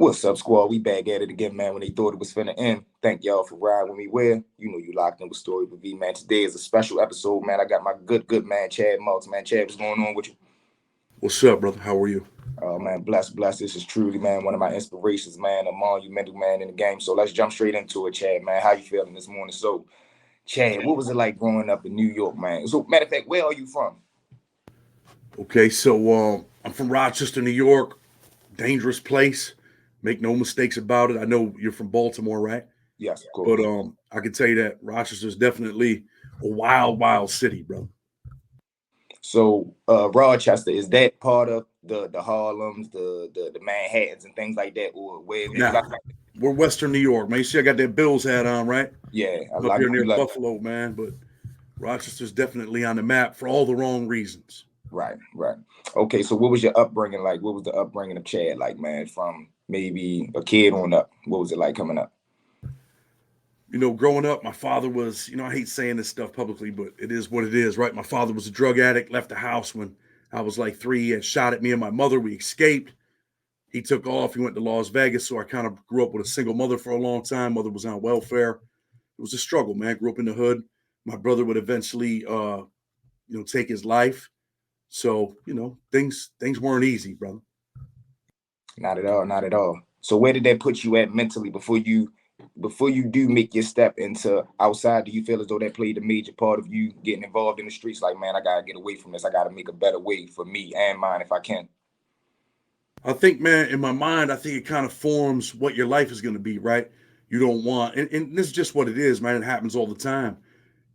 What's up, squad? We back at it again, man. When they thought it was finna end. Thank y'all for riding with me. Where you know you locked in with Story with V, man. Today is a special episode, man. I got my good man, Chad Marks, man. Chad, what's going on with you? What's up, brother? How are you? Oh man, bless. This is truly, man, one of my inspirations, man, a monumental man in the game. So let's jump straight into it, Chad, man. How you feeling this morning? So, Chad, what was it like growing up in New York, man? So, matter of fact, where are you from? Okay, so I'm from Rochester, New York. Dangerous place. Make no mistakes about it. I know you're from Baltimore, right? Yes, of But course. I can tell you that Rochester is definitely a wild, wild city, brother. So, Rochester, is that part of the Harlems, the Manhattans and things like that, or where? Because Nah, we're Western New York, man. You see, I got that Bills hat on, right? yeah, I'm up I here know you near love. Buffalo, man. But Rochester's definitely on the map for all the wrong reasons. Right. Okay, so what was your upbringing like? What was the upbringing of Chad like, man? From maybe a kid on up, what was it like coming up? Growing up, my father was, I hate saying this stuff publicly, but it is what it is, right? My father was a drug addict, left the house when I was like 3. He had shot at me and my mother. We escaped. He took off. He went to Las Vegas. So I kind of grew up with a single mother for a long time. Mother was on welfare. It was a struggle, man. Grew up in the hood. My brother would eventually, take his life. So, things weren't easy, brother. Not at all, not at all. So where did that put you at mentally before you do make your step into outside? Do you feel as though that played a major part of you getting involved in the streets? Like, man, I gotta get away from this. I gotta make a better way for me and mine if I can. I think, man, in my mind, I think it kind of forms what your life is going to be, right? You don't want, and this is just what it is, man. It happens all the time.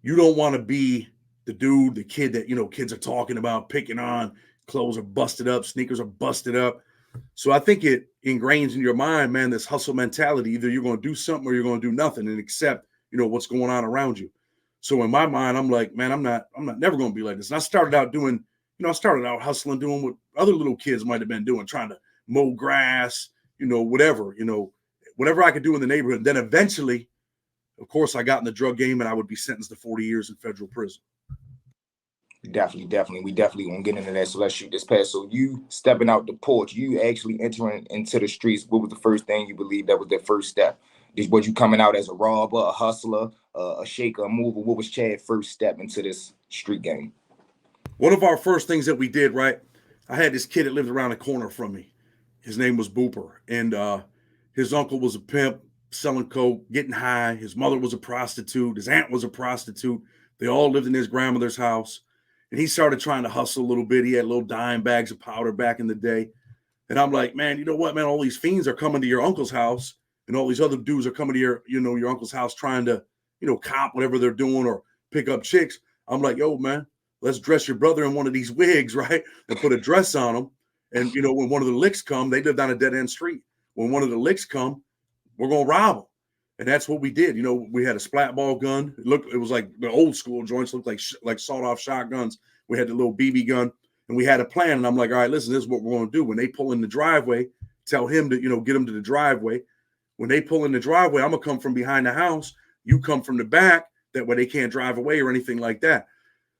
You don't want to be the dude, the kid that, kids are talking about, picking on, clothes are busted up, sneakers are busted up. So I think it ingrains in your mind, man, this hustle mentality. Either you're going to do something or you're going to do nothing and accept, what's going on around you. So in my mind, I'm like, man, I'm not never going to be like this. And I started out doing, I started out hustling, doing what other little kids might have been doing, trying to mow grass, whatever I could do in the neighborhood. And then eventually, of course, I got in the drug game and I would be sentenced to 40 years in federal prison. Definitely. We definitely gonna get into that. So let's shoot this past. So you stepping out the porch, you actually entering into the streets. What was the first thing you believe that was their first step? Was you coming out as a robber, a hustler, a shaker, a mover? What was Chad's first step into this street game? One of our first things that we did, right? I had this kid that lived around the corner from me. His name was Booper. And his uncle was a pimp, selling coke, getting high. His mother was a prostitute. His aunt was a prostitute. They all lived in his grandmother's house. And he started trying to hustle a little bit. He had little dime bags of powder back in the day. And I'm like, man, you know what, man? All these fiends are coming to your uncle's house, and all these other dudes are coming to your uncle's house trying to, cop whatever they're doing or pick up chicks. I'm like, yo, man, let's dress your brother in one of these wigs, right? And put a dress on him. And, when one of the licks come, they live down a dead end street. When one of the licks come, we're going to rob them. And that's what we did. We had a splat ball gun. It was like the old school joints, looked like sawed off shotguns. We had the little BB gun, and we had a plan. And I'm like, all right, listen, this is what we're going to do. When they pull in the driveway, tell him to, get them to the driveway. When they pull in the driveway, I'm going to come from behind the house. You come from the back. That way they can't drive away or anything like that.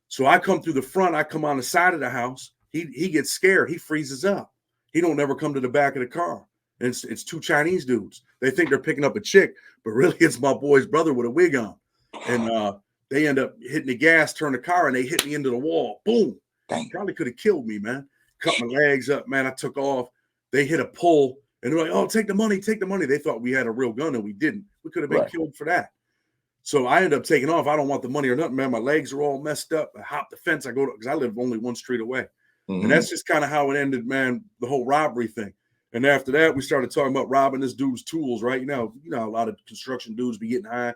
So I come through the front. I come on the side of the house. He gets scared. He freezes up. He don't ever come to the back of the car. And it's two Chinese dudes. They think they're picking up a chick, but really it's my boy's brother with a wig on. And they end up hitting the gas, turn the car, and they hit me into the wall. Boom. Dang. Probably could have killed me, man. Cut my legs up, man. I took off. They hit a pole, and they're like, oh, take the money, take the money. They thought we had a real gun, and we didn't. We could have been killed for that. So I ended up taking off. I don't want the money or nothing, man. My legs are all messed up. I hopped the fence. Because I live only one street away. Mm-hmm. And that's just kind of how it ended, man, the whole robbery thing. And after that, we started talking about robbing this dude's tools, right? You know, a lot of construction dudes be getting high.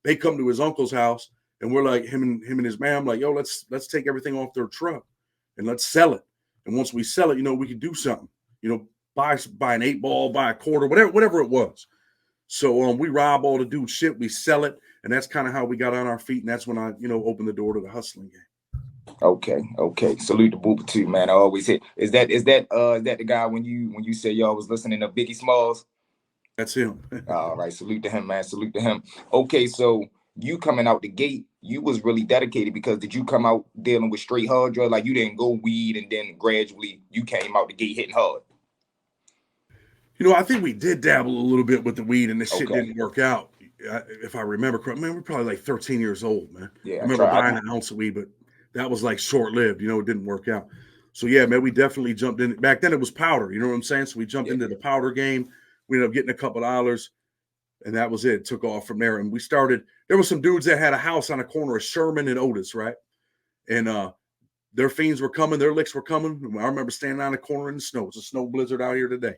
They come to his uncle's house, and we're like, him and his man, I'm like, yo, let's take everything off their truck and let's sell it. And once we sell it, we can do something. Buy an 8-ball, buy a quarter, whatever it was. So we rob all the dude's shit, we sell it, and that's kind of how we got on our feet. And that's when I, opened the door to the hustling game. Okay. Salute to Booper too, man. I always hit. Is that the guy when you said y'all was listening to Biggie Smalls? That's him. All right, salute to him, man. Salute to him. Okay, so you coming out the gate, you was really dedicated because did you come out dealing with straight hard drug? Like you didn't go weed and then gradually you came out the gate hitting hard? I think we did dabble a little bit with the weed, and the shit Okay. didn't work out. If I remember correctly, man, we're probably like 13 years old, man. I Yeah, I remember try. buying an ounce of weed, but that was like short lived. It didn't work out. So yeah, man, we definitely jumped in. Back then, it was powder. You know what I'm saying? So we jumped Yeah. into the powder game. We ended up getting a couple dollars, and that was it. Took off from there, and we started. There were some dudes that had a house on the corner of Sherman and Otis, right? And their fiends were coming, their licks were coming. I remember standing on the corner in the snow. It's a snow blizzard out here today.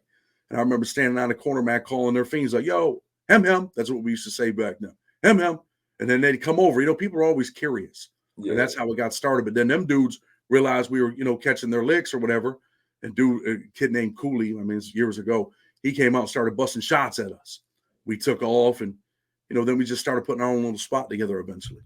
And I remember standing on the corner, man, calling their fiends like, yo, hem. That's what we used to say back then. Hem. And then they'd come over. People are always curious. And Yeah. that's how it got started. But then them dudes realized we were, catching their licks or whatever. And a kid named Cooley, I mean, it's years ago, he came out and started busting shots at us. We took off and, then we just started putting our own little spot together eventually.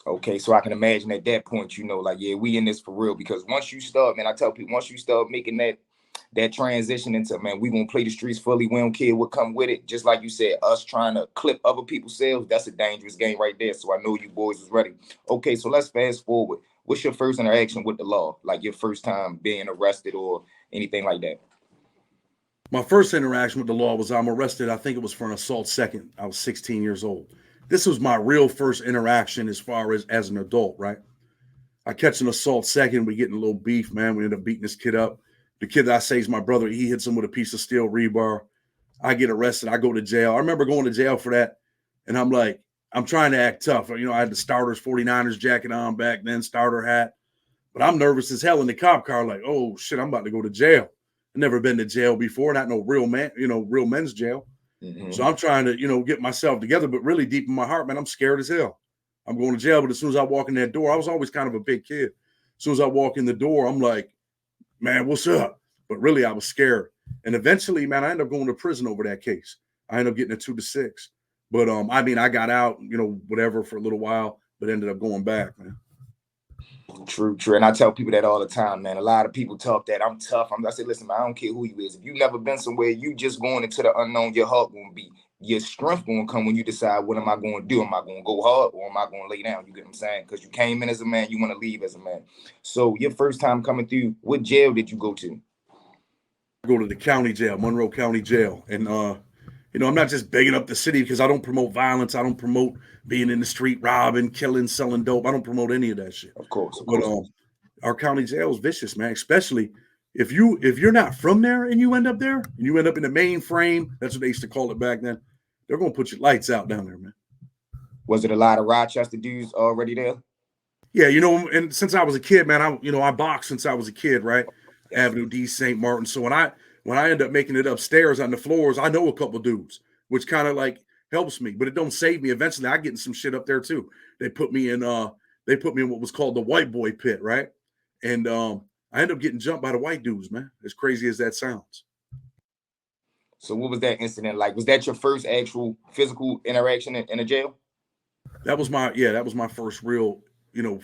Okay, so I can imagine at that point, like, yeah, we in this for real. Because once you start, man, I tell people, once you start making that transition into, man, we gonna play the streets fully. We don't care what come with it. Just like you said, us trying to clip other people's sales, that's a dangerous game right there. So I know you boys is ready. Okay, so let's fast forward. What's your first interaction with the law? Like your first time being arrested or anything like that? My first interaction with the law was I'm arrested. I think it was for an assault second. I was 16 years old. This was my real first interaction as far as an adult, right? I catch an assault second. We get in a little beef, man. We end up beating this kid up. The kid that I say is my brother. He hits him with a piece of steel rebar. I get arrested. I go to jail. I remember going to jail for that. And I'm like, I'm trying to act tough. I had the starters 49ers jacket on back then, starter hat. But I'm nervous as hell in the cop car, like, oh shit, I'm about to go to jail. I've never been to jail before, not no real man, real men's jail. Mm-hmm. So I'm trying to, get myself together, but really deep in my heart, man, I'm scared as hell. I'm going to jail, but as soon as I walk in that door, I was always kind of a big kid. As soon as I walk in the door, I'm like, man, what's up? But really, I was scared. And eventually, man, I ended up going to prison over that case. I ended up getting a 2 to 6. But I got out, whatever for a little while, but ended up going back, man. True. And I tell people that all the time, man. A lot of people talk that I'm tough. I say, listen, man, I don't care who you is. If you never been somewhere, you just going into the unknown, your heart gonna be, your strength gonna come when you decide what am I gonna do? Am I gonna go hard or am I gonna lay down? You get what I'm saying? Because you came in as a man, you want to leave as a man. So your first time coming through, what jail did you go to? I go to the county jail, Monroe County Jail. And I'm not just begging up the city because I don't promote violence. I don't promote being in the street, robbing, killing, selling dope. I don't promote any of that shit. Of course. But our county jail is vicious, man. Especially if you're not from there and you end up there and you end up in the mainframe. That's what they used to call it back then. They're gonna put your lights out down there, man. Was it a lot of Rochester dudes already there? Yeah, and since I was a kid, man, I boxed since I was a kid, right? Yes. Avenue D, St. Martin. So when I end up making it upstairs on the floors, I know a couple dudes, which kind of like helps me, but it don't save me. Eventually, I get in some shit up there too. They put me in what was called the white boy pit, right? And I ended up getting jumped by the white dudes, man. As crazy as that sounds. So what was that incident like? Was that your first actual physical interaction in a jail? That was my first real,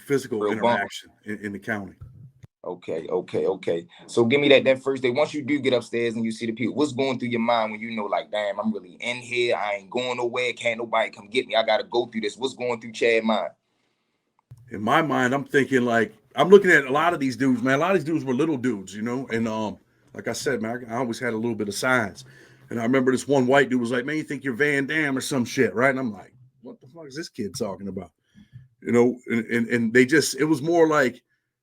physical Real bump. interaction in the county. Okay. So give me that first day. Once you do get upstairs and you see the people, what's going through your mind when you know, like, damn, I'm really in here. I ain't going nowhere. Can't nobody come get me. I gotta go through this. What's going through Chad's mind? In my mind, I'm thinking like I'm looking at a lot of these dudes, man. A lot of these dudes were little dudes, and like I said, man, I always had a little bit of size. And I remember this one white dude was like, man, you think you're Van Damme or some shit, right? And I'm like, what the fuck is this kid talking about? And they just, it was more like,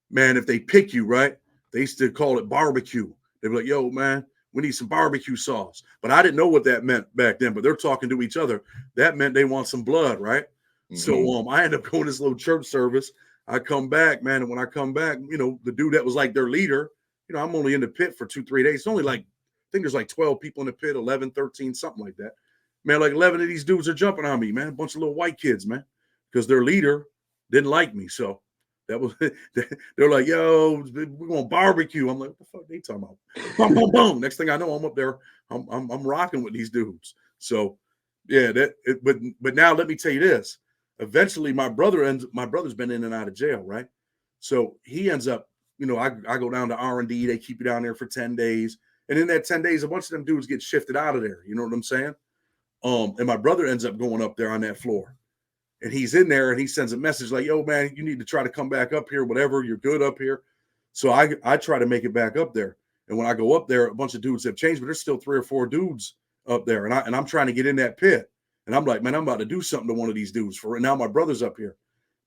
man, if they pick you, right? They used to call it barbecue. They'd be like, yo, man, we need some barbecue sauce. But I didn't know what that meant back then, but they're talking to each other. That meant they want some blood, right? Mm-hmm. So I ended up going to this little church service. I come back, man, and when I come back, the dude that was like their leader, I'm only in the pit for 2-3 days. It's only like, I think there's like 12 people in the pit, 11, 13, something like that. Man, like 11 of these dudes are jumping on me, man. A bunch of little white kids, man, because their leader didn't like me. So that was, they're like, yo, we're going to barbecue. I'm like, what the fuck are they talking about? Boom, boom, boom. Next thing I know, I'm up there. I'm rocking with these dudes. So yeah, but now let me tell you this. Eventually my brother's been in and out of jail, right? So he ends up, I go down to R&D. They keep you down there for 10 days. And in that 10 days, a bunch of them dudes get shifted out of there. You know what I'm saying? And my brother ends up going up there on that floor. And he's in there and he sends a message like, yo, man, you need to try to come back up here, whatever. You're good up here. So I try to make it back up there. And when I go up there, a bunch of dudes have changed, but there's still 3 or 4 dudes up there. And I'm trying to get in that pit. And I'm like, man, I'm about to do something to one of these dudes. For now, my brother's up here.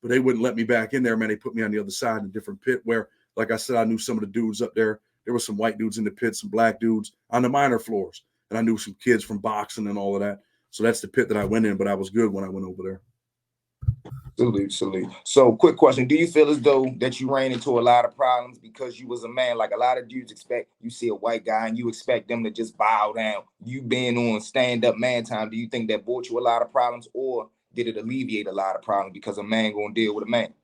But they wouldn't let me back in there, man. They put me on the other side in a different pit where, like I said, I knew some of the dudes up there. There were some white dudes in the pit, some black dudes on the minor floors. And I knew some kids from boxing and all of that. So that's the pit that I went in, but I was good when I went over there. Salute. So, quick question: do you feel as though that you ran into a lot of problems because you was a man? Like a lot of dudes expect, you see a white guy and you expect them to just bow down. You being on stand up man time, do you think that brought you a lot of problems, or did it alleviate a lot of problems because a man gonna deal with a man?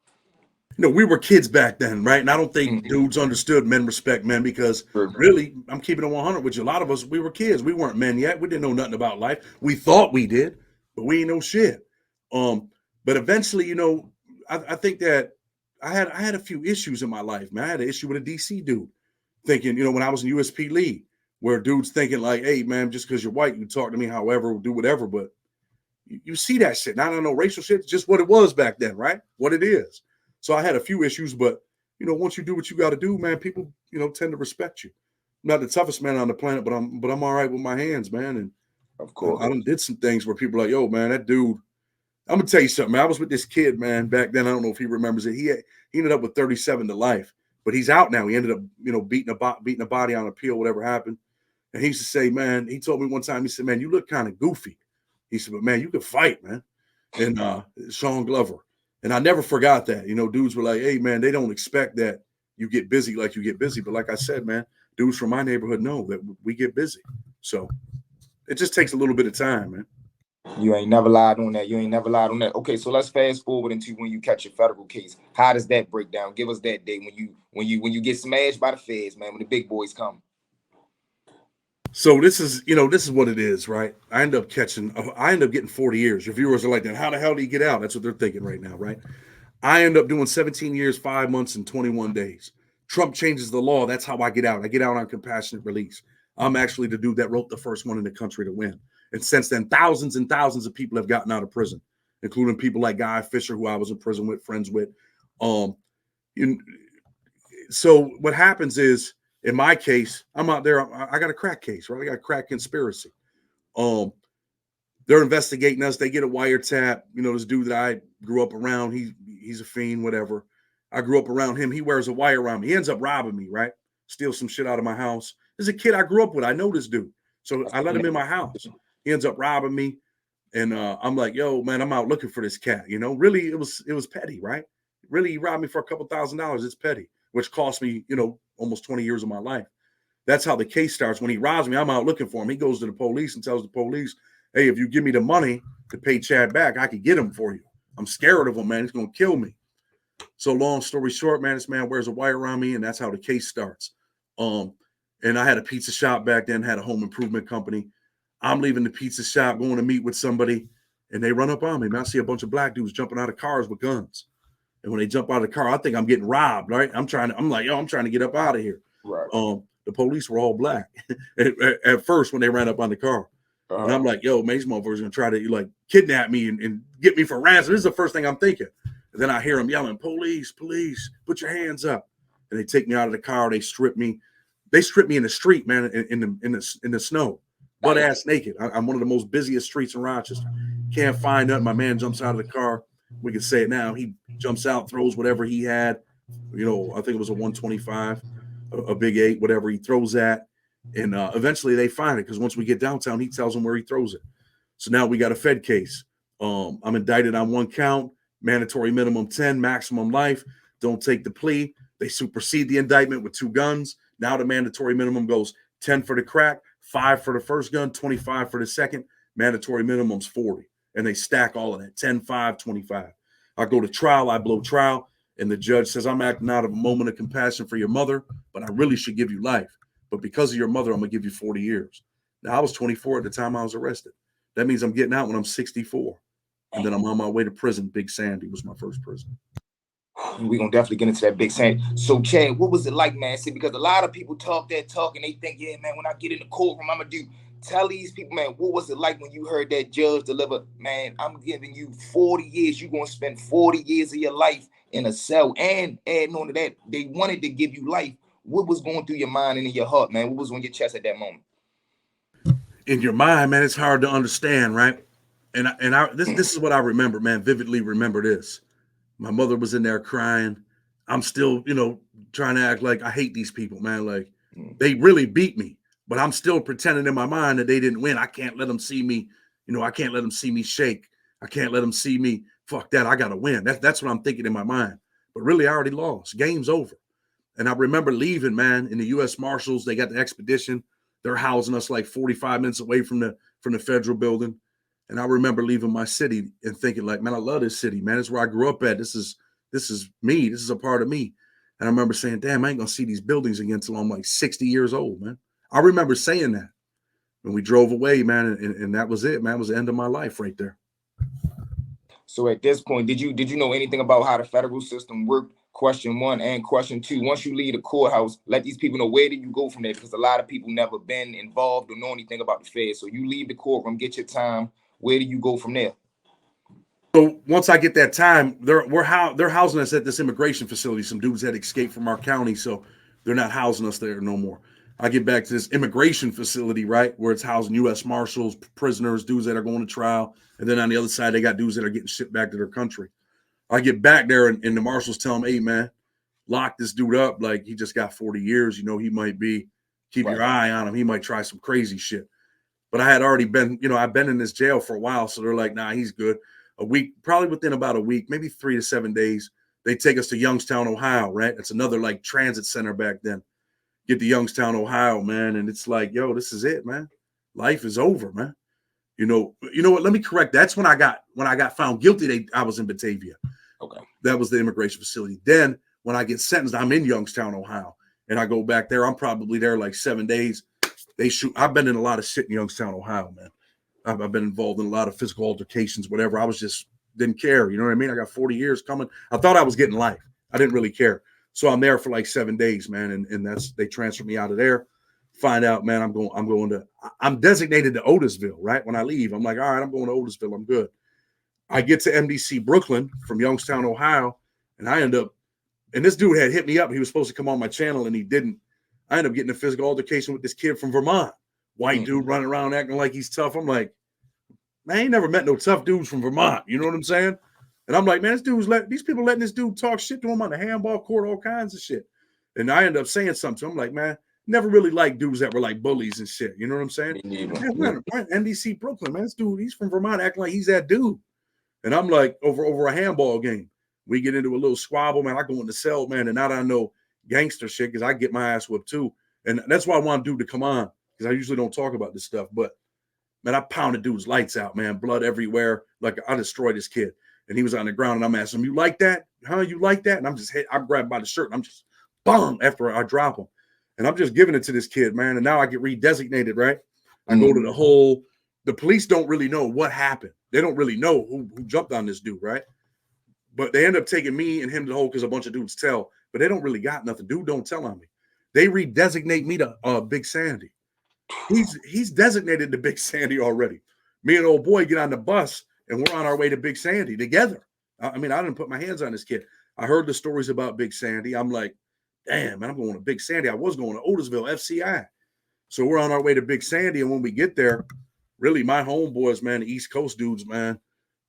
We were kids back then, right? And I don't think Mm-hmm. dudes understood men respect men because really, I'm keeping it 100 with you. A lot of us, we were kids. We weren't men yet. We didn't know nothing about life. We thought we did, but we ain't know shit. But eventually, I think that I had a few issues in my life, man. I had an issue with a DC dude thinking, when I was in USP League, where dudes thinking like, hey, man, just because you're white, you can talk to me however, do whatever. But you see that shit. Now, I don't know, racial shit, it's just what it was back then, right? What it is. So I had a few issues, but, once you do what you got to do, man, people, tend to respect you. I'm not the toughest man on the planet, but I'm all right with my hands, man. And Of course. I done did some things where people are like, yo, man, that dude, I'm gonna tell you something, man. I was with this kid, man, back then. I don't know if he remembers it. He ended up with 37 to life, but he's out now. He ended up, beating a body on appeal, whatever happened. And he used to say, man, he told me one time, he said, man, you look kind of goofy. He said, but man, you could fight, man. And Sean Glover. And I never forgot that. Dudes were like, hey, man, they don't expect that you get busy like you get busy. But like I said, man, dudes from my neighborhood know that we get busy. So it just takes a little bit of time, man. You ain't never lied on that. You ain't never lied on that. Okay, so let's fast forward into when you catch your federal case. How does that break down? Give us that day when you get smashed by the feds, man. When the big boys come. So this is what it is, right? I end up getting 40 years. Your viewers are like, then how the hell do you get out? That's what they're thinking right now, right? I end up doing 17 years, 5 months, and 21 days. Trump changes the law. That's how I get out. I get out on compassionate release. I'm actually the dude that wrote the first one in the country to win. And since then, thousands and thousands of people have gotten out of prison, including people like Guy Fisher, who I was in prison with, friends with. So what happens is, in my case, I'm out there. I got a crack case, right? I got a crack conspiracy. They're investigating us. They get a wiretap. This dude that I grew up around, he's a fiend, whatever. I grew up around him. He wears a wire around me. He ends up robbing me, right? Steals some shit out of my house. There's a kid I grew up with. I know this dude. So I let him in my house. He ends up robbing me. And I'm like, yo, man, I'm out looking for this cat. Really, it was petty, right? Really, he robbed me for a couple $1,000s. It's petty, which cost me, almost 20 years of my life. That's how the case starts. When he robs me, I'm out looking for him. He goes to the police and tells the police, hey, if you give me the money to pay Chad back, I could get him for you. I'm scared of him, man. He's going to kill me. So long story short, man, this man wears a wire around me, and that's how the case starts. And I had a pizza shop back then, had a home improvement company. I'm leaving the pizza shop, going to meet with somebody, and they run up on me. Man, I see a bunch of black dudes jumping out of cars with guns. And when they jump out of the car, I think I'm getting robbed, right? I'm like, yo, I'm trying to get up out of here. Right. The police were all black at first when they ran up on the car. And I'm like, yo, man, these motherfuckers gonna try to like kidnap me and get me for ransom. This is the first thing I'm thinking. And then I hear them yelling, police, put your hands up. And they take me out of the car. They strip me. They strip me in the street, man, in the snow, butt ass naked. I'm one of the most busiest streets in Rochester. Can't find nothing. My man jumps out of the car. We can say it now. He jumps out, throws whatever he had. I think it was a 125, a big 8, whatever he throws that. And eventually they find it because once we get downtown, he tells them where he throws it. So now we got a Fed case. I'm indicted on 1 count, mandatory minimum 10, maximum life. Don't take the plea. They supersede the indictment with 2 guns. Now the mandatory minimum goes 10 for the crack, 5 for the first gun, 25 for the second. Mandatory minimum's 40. And they stack all of that, 10, 5, 25. I go to trial. I blow trial. And the judge says, I'm acting out of a moment of compassion for your mother, but I really should give you life. But because of your mother, I'm going to give you 40 years. Now, I was 24 at the time I was arrested. That means I'm getting out when I'm 64. And then I'm on my way to prison. Big Sandy was my first prison. We're going to definitely get into that, Big Sandy. So, Chad, what was it like, man? See, because a lot of people talk that talk and they think, yeah, man, when I get in the courtroom, I'm going to do. Tell these people, man, what was it like when you heard that judge deliver, man, I'm giving you 40 years. You're going to spend 40 years of your life in a cell. And adding on to that, they wanted to give you life what was going through your mind and in your heart, man? What was on your chest at that moment? In your mind, man, it's hard to understand, right? This is what I remember, man. Vividly remember this. My mother was in there crying. I'm still, trying to act like I hate these people, man. Like they really beat me, but I'm still pretending in my mind that they didn't win. I can't let them see me, I can't let them see me shake. I can't let them see me. Fuck that. I gotta win. That's what I'm thinking in my mind. But really, I already lost. Game's over. And I remember leaving, man, in the U.S. Marshals. They got the expedition. They're housing us like 45 minutes away from the federal building. And I remember leaving my city and thinking, like, man, I love this city, man. It's where I grew up at. This is me. This is a part of me. And I remember saying, damn, I ain't gonna see these buildings again until I'm like 60 years old, man. I remember saying that when we drove away, man, and that was it, man. It was the end of my life right there. So at this point, did you know anything about how the federal system worked? Question one and question two. Once you leave the courthouse, let these people know, where do you go from there? Because a lot of people never been involved or know anything about the feds. So you leave the courtroom, get your time. Where do you go from there? So once I get that time, they're housing us at this immigration facility. Some dudes had escaped from our county, so they're not housing us there no more. I get back to this immigration facility, right, where it's housing U.S. Marshals, prisoners, dudes that are going to trial, and then on the other side, they got dudes that are getting shipped back to their country. I get back there, and the marshals tell them, hey, man, lock this dude up. Like, he just got 40 years. He might be, keep your eye on him. He might try some crazy shit. But I had already been, I've been in this jail for a while. So they're like, nah, he's good. A week, probably within about a week, maybe 3 to 7 days, they take us to Youngstown, Ohio, right? It's another like transit center back then. Get to Youngstown, Ohio, man. And it's like, yo, this is it, man. Life is over, man. You know what? Let me correct. That's when I got found guilty. I was in Batavia. Okay. That was the immigration facility. Then when I get sentenced, I'm in Youngstown, Ohio. And I go back there. I'm probably there like 7 days. They shoot. I've been in a lot of shit in Youngstown, Ohio, man. I've been involved in a lot of physical altercations, whatever. I was just didn't care. You know what I mean? I got 40 years coming. I thought I was getting life. I didn't really care. So I'm there for like 7 days, man. And they transfer me out of there. Find out, man, I'm designated to Otisville, right? When I leave, I'm like, all right, I'm going to Otisville. I'm good. I get to MDC Brooklyn from Youngstown, Ohio, and I end up, and this dude had hit me up. He was supposed to come on my channel, and he didn't. I end up getting a physical altercation with this kid from Vermont. White dude running around acting like he's tough. I'm like, man, I ain't never met no tough dudes from Vermont. You know what I'm saying? And I'm like, man, these people letting this dude talk shit to him on the handball court, all kinds of shit. And I end up saying something to him. I'm like, man, never really liked dudes that were like bullies and shit. You know what I'm saying? Man, NDC Brooklyn, man, this dude, he's from Vermont acting like he's that dude. And I'm like, over a handball game. We get into a little squabble, man. I go in the cell, man, and now that I know gangster shit, because I get my ass whipped too. And that's why I want dude to come on, because I usually don't talk about this stuff. But, man, I pounded dude's lights out, man. Blood everywhere. Like, I destroyed this kid. And he was on the ground, and I'm asking him, you like that? Huh? You like that? And I'm grabbed by the shirt, and I'm just, boom, after I drop him. And I'm just giving it to this kid, man. And now I get redesignated, right? I go to the police don't really know what happened. They don't really know who jumped on this dude, right? But they end up taking me and him to the hole because a bunch of dudes tell. But they don't really got nothing. Dude don't tell on me. They redesignate me to Big Sandy. He's designated to Big Sandy already. Me and old boy get on the bus, and we're on our way to Big Sandy together. I mean, I didn't put my hands on this kid. I heard the stories about Big Sandy. I'm like, damn, man, I'm going to Big Sandy. I was going to Otisville, FCI. So we're on our way to Big Sandy, and when we get there, really my homeboys, man, the East Coast dudes, man,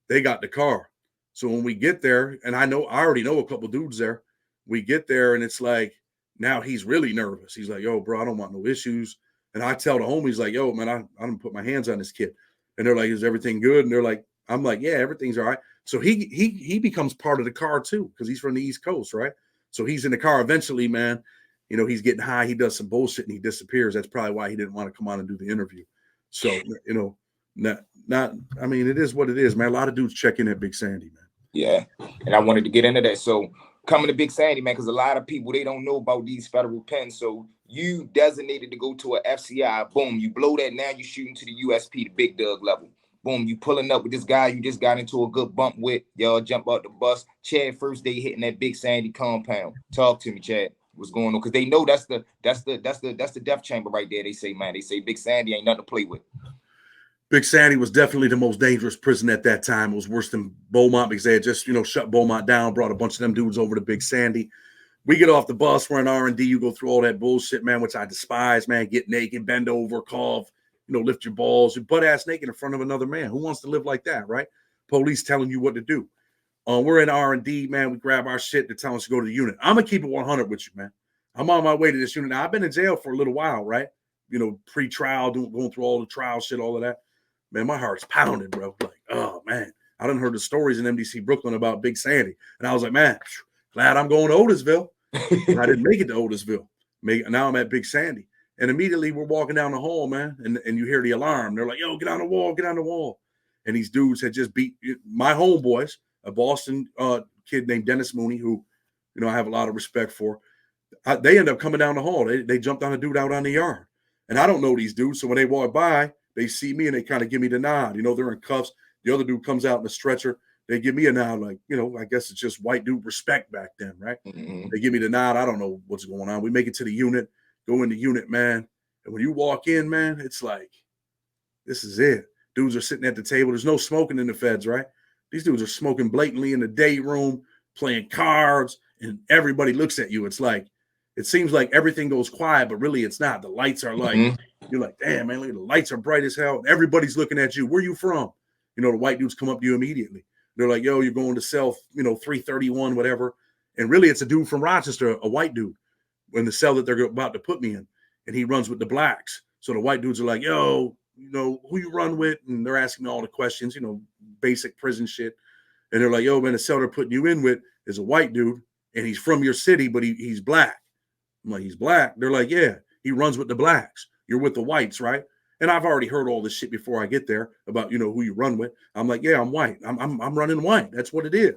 they got the car. So when we get there, and I already know a couple dudes there, we get there, and it's like, now he's really nervous. He's like, yo, bro, I don't want no issues. And I tell the homies, like, yo, man, I don't put my hands on this kid. And they're like, is everything good? And they're like, I'm like, yeah, everything's all right. So he becomes part of the car too, because he's from the East Coast, right? So he's in the car eventually, man. He's getting high. He does some bullshit and he disappears. That's probably why he didn't want to come on and do the interview. So, I mean, it is what it is, man. A lot of dudes check in at Big Sandy, man. Yeah. And I wanted to get into that. So coming to Big Sandy, man, because a lot of people, they don't know about these federal pens. So you designated to go to a FCI. Boom, you blow that. Now you shooting to the USP, the Big Doug level. Boom, you pulling up with this guy you just got into a good bump with. Y'all jump out the bus. Chad, first day hitting that Big Sandy compound. Talk to me, Chad. What's going on? Because they know that's the death chamber right there. They say, man, Big Sandy ain't nothing to play with. Big Sandy was definitely the most dangerous prison at that time. It was worse than Beaumont because they had just, shut Beaumont down, brought a bunch of them dudes over to Big Sandy. We get off the bus, we're in R&D, you go through all that bullshit, man, which I despise, man. Get naked, bend over, cough, lift your balls, you're butt ass naked in front of another man. Who wants to live like that, right? Police telling you what to do. We're in R&D, man. We grab our shit. They're telling us to go to the unit. I'm going to keep it 100 with you, man. I'm on my way to this unit. Now, I've been in jail for a little while, right? Pre-trial, going through all the trial shit, all of that. Man, my heart's pounding, bro. Like, oh, man. I done heard the stories in MDC Brooklyn about Big Sandy. And I was like, man, glad I'm going to Otisville. And I didn't make it to Otisville. Now I'm at Big Sandy. And immediately we're walking down the hall, man, and you hear the alarm. They're like, yo, get on the wall, get on the wall. And these dudes had just beat my homeboys, a Boston kid named Dennis Mooney, who, I have a lot of respect for. They end up coming down the hall. They jumped on a dude out on the yard. And I don't know these dudes. So when they walk by, they see me and they kind of give me the nod. They're in cuffs. The other dude comes out in a stretcher. They give me a nod like, I guess it's just white dude respect back then, right? Mm-hmm. They give me the nod. I don't know what's going on. We make it to the unit, go in the unit, man. And when you walk in, man, it's like, this is it. Dudes are sitting at the table. There's no smoking in the feds, right? These dudes are smoking blatantly in the day room, playing cards, and everybody looks at you. It's like, it seems like everything goes quiet, but really it's not. The lights are like, you're like, damn, man, look, the lights are bright as hell. And everybody's looking at you. Where you from? The white dudes come up to you immediately. They're like, yo, you're going to cell, 331, whatever. And really it's a dude from Rochester, a white dude, in the cell that they're about to put me in. And he runs with the blacks. So the white dudes are like, yo, who you run with? And they're asking me all the questions, basic prison shit. And they're like, yo, man, the cell they're putting you in with is a white dude. And he's from your city, but he's black. I'm like, he's black? They're like, yeah, he runs with the blacks. You're with the whites, right? And I've already heard all this shit before I get there about, who you run with. I'm like, yeah, I'm white. I'm running white. That's what it is.